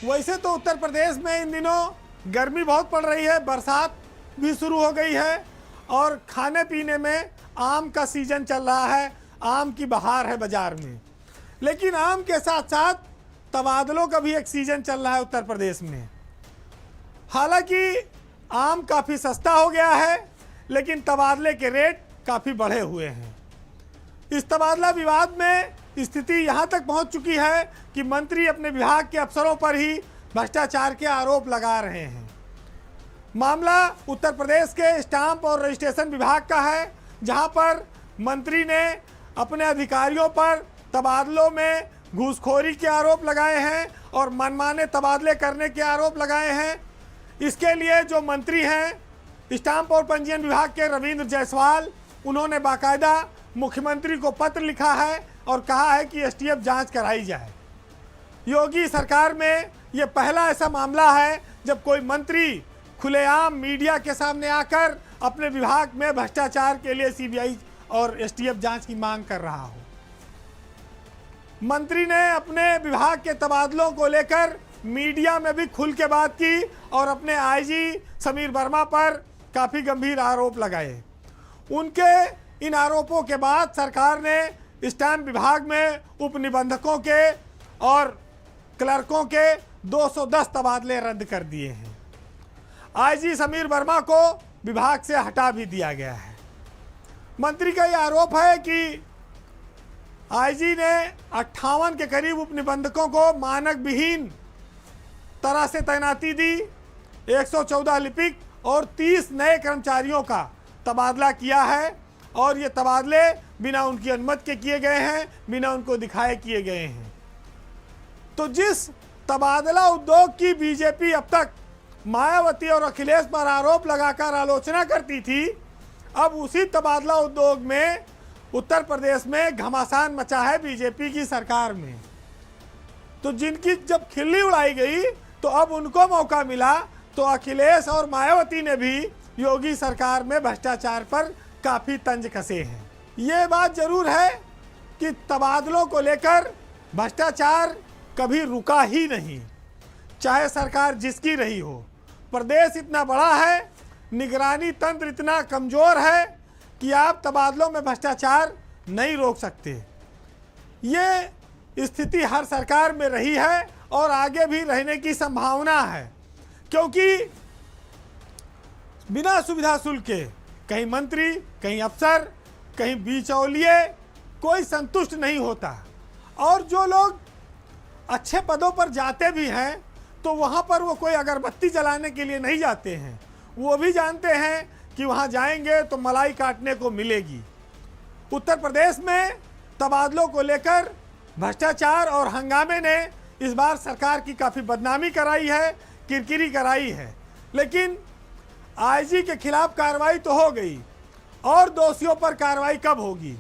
वैसे तो उत्तर प्रदेश में इन दिनों गर्मी बहुत पड़ रही है, बरसात भी शुरू हो गई है और खाने पीने में आम का सीजन चल रहा है, आम की बहार है बाजार में। लेकिन आम के साथ साथ तबादलों का भी एक सीजन चल रहा है उत्तर प्रदेश में। हालांकि आम काफ़ी सस्ता हो गया है, लेकिन तबादले के रेट काफ़ी बढ़े हुए हैं। इस तबादला विवाद में स्थिति यहाँ तक पहुँच चुकी है कि मंत्री अपने विभाग के अफसरों पर ही भ्रष्टाचार के आरोप लगा रहे हैं। मामला उत्तर प्रदेश के स्टाम्प और रजिस्ट्रेशन विभाग का है, जहाँ पर मंत्री ने अपने अधिकारियों पर तबादलों में घूसखोरी के आरोप लगाए हैं और मनमाने तबादले करने के आरोप लगाए हैं। इसके लिए जो मंत्री हैं स्टाम्प और पंजीयन विभाग के रविंद्र जायसवाल, उन्होंने बाकायदा मुख्यमंत्री को पत्र लिखा है और कहा है कि एसटीएफ जांच कराई जाए। योगी सरकार में ये पहला ऐसा मामला है जब कोई मंत्री खुलेआम मीडिया के सामने आकर अपने विभाग में भ्रष्टाचार के लिए सीबीआई और एसटीएफ जांच की मांग कर रहा हो। मंत्री ने अपने विभाग के तबादलों को लेकर मीडिया में भी खुल के बात की और अपने आईजी समीर वर्मा पर काफ़ी गंभीर आरोप लगाए। उनके इन आरोपों के बाद सरकार ने स्टाम्प विभाग में उप निबंधकों के और क्लर्कों के 210 तबादले रद्द कर दिए हैं। आईजी समीर वर्मा को विभाग से हटा भी दिया गया है। मंत्री का यह आरोप है कि आईजी ने 58 के करीब उप निबंधकों को मानक विहीन तरह से तैनाती दी, 114 लिपिक और 30 नए कर्मचारियों का तबादला किया है और ये तबादले बिना उनकी अनुमति के किए गए हैं, बिना उनको दिखाए किए गए हैं। तो जिस तबादला उद्योग की बीजेपी अब तक मायावती और अखिलेश पर आरोप लगाकर आलोचना करती थी, अब उसी तबादला उद्योग में उत्तर प्रदेश में घमासान मचा है बीजेपी की सरकार में। तो जिनकी जब खिल्ली उड़ाई गई तो अब उनको मौका मिला, तो अखिलेश और मायावती ने भी योगी सरकार में भ्रष्टाचार पर काफ़ी तंज कसे हैं। ये बात जरूर है कि तबादलों को लेकर भ्रष्टाचार कभी रुका ही नहीं, चाहे सरकार जिसकी रही हो। प्रदेश इतना बड़ा है, निगरानी तंत्र इतना कमज़ोर है कि आप तबादलों में भ्रष्टाचार नहीं रोक सकते। ये स्थिति हर सरकार में रही है और आगे भी रहने की संभावना है, क्योंकि बिना सुविधा शुल्क के कहीं मंत्री, कहीं अफसर, कहीं बिचौलिए कोई संतुष्ट नहीं होता। और जो लोग अच्छे पदों पर जाते भी हैं तो वहाँ पर वो कोई अगरबत्ती जलाने के लिए नहीं जाते हैं, वो भी जानते हैं कि वहाँ जाएंगे तो मलाई काटने को मिलेगी। उत्तर प्रदेश में तबादलों को लेकर भ्रष्टाचार और हंगामे ने इस बार सरकार की काफ़ी बदनामी कराई है, किरकिरी कराई है। लेकिन आईजी के खिलाफ कार्रवाई तो हो गई, और दोषियों पर कार्रवाई कब होगी?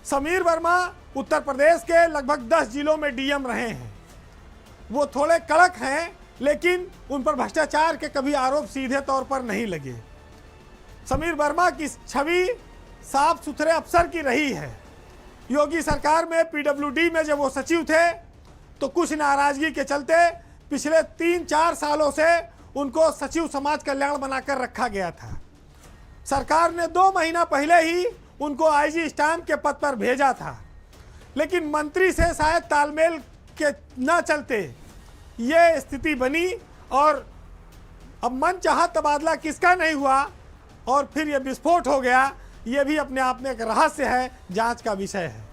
समीर वर्मा उत्तर प्रदेश के लगभग 10 जिलों में डीएम रहे हैं। वो थोड़े कड़क हैं, लेकिन उन पर भ्रष्टाचार के कभी आरोप सीधे तौर पर नहीं लगे। समीर वर्मा की छवि साफ सुथरे अफसर की रही है। योगी सरकार में पीडब्ल्यूडी में जब वो सचिव थे तो कुछ नाराजगी के चलते पिछले 3-4 सालों से उनको सचिव समाज कल्याण बनाकर रखा गया था। सरकार ने 2 महीना पहले ही उनको आईजी स्टाम्प के पद पर भेजा था, लेकिन मंत्री से शायद तालमेल के न चलते ये स्थिति बनी और अब मन चाहा तबादला किसका नहीं हुआ और फिर ये विस्फोट हो गया। ये भी अपने आप में एक रहस्य है, जांच का विषय है।